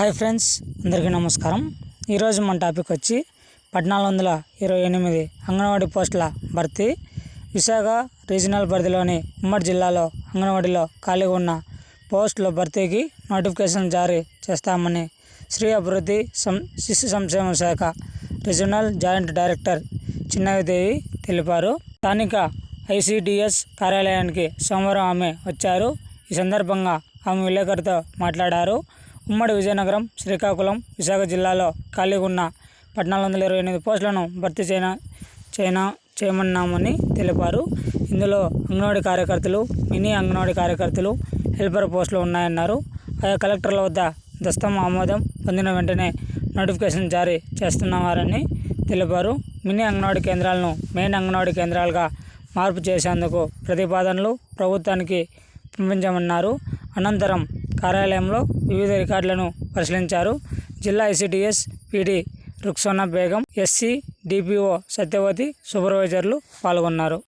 Hi friends, అందరికీ నమస్కారం. ఈరోజు మన టాపిక్ వచ్చి 1428 అంగన్వాడీ పోస్టుల భర్తీ. విశాఖ రీజనల్ పరిధిలోని ఉమ్మడి జిల్లాలో అంగన్వాడీలో ఖాళీగా ఉన్న పోస్టుల భర్తీకి నోటిఫికేషన్ జారీ చేస్తామని స్త్రీ అభివృద్ధి శిశు సంక్షేమ శాఖ రీజనల్ జాయింట్ డైరెక్టర్ చిన్నదేవి తెలిపారు. స్థానిక ఐసిడిఎస్ కార్యాలయానికి సోమవారం ఆమె వచ్చారు. ఈ సందర్భంగా ఆమె విలేకరులతో మాట్లాడారు. ఉమ్మడి విజయనగరం, శ్రీకాకుళం, విశాఖ జిల్లాలో ఖాళీగా ఉన్న 1428 పోస్టులను భర్తీ చేయమన్నామని తెలిపారు. ఇందులో అంగన్వాడీ కార్యకర్తలు, మినీ అంగన్వాడీ కార్యకర్తలు, హెల్పర్ పోస్టులు ఉన్నాయన్నారు. ఆయా కలెక్టర్ల వద్ద దస్తం ఆమోదం పొందిన వెంటనే నోటిఫికేషన్ జారీ చేస్తున్నవారని తెలిపారు. మినీ అంగన్వాడీ కేంద్రాలను మెయిన్ అంగన్వాడీ కేంద్రాలుగా మార్పు చేసేందుకు ప్రతిపాదనలు ప్రభుత్వానికి పంపించామన్నారు. అనంతరం కార్యాలయంలో వివిధ రికార్డులను పరిశీలించారు. జిల్లా ICDS PD Ruksana Begum, SC DPO Satyavathi, సూపర్వైజర్లు పాల్గొన్నారు.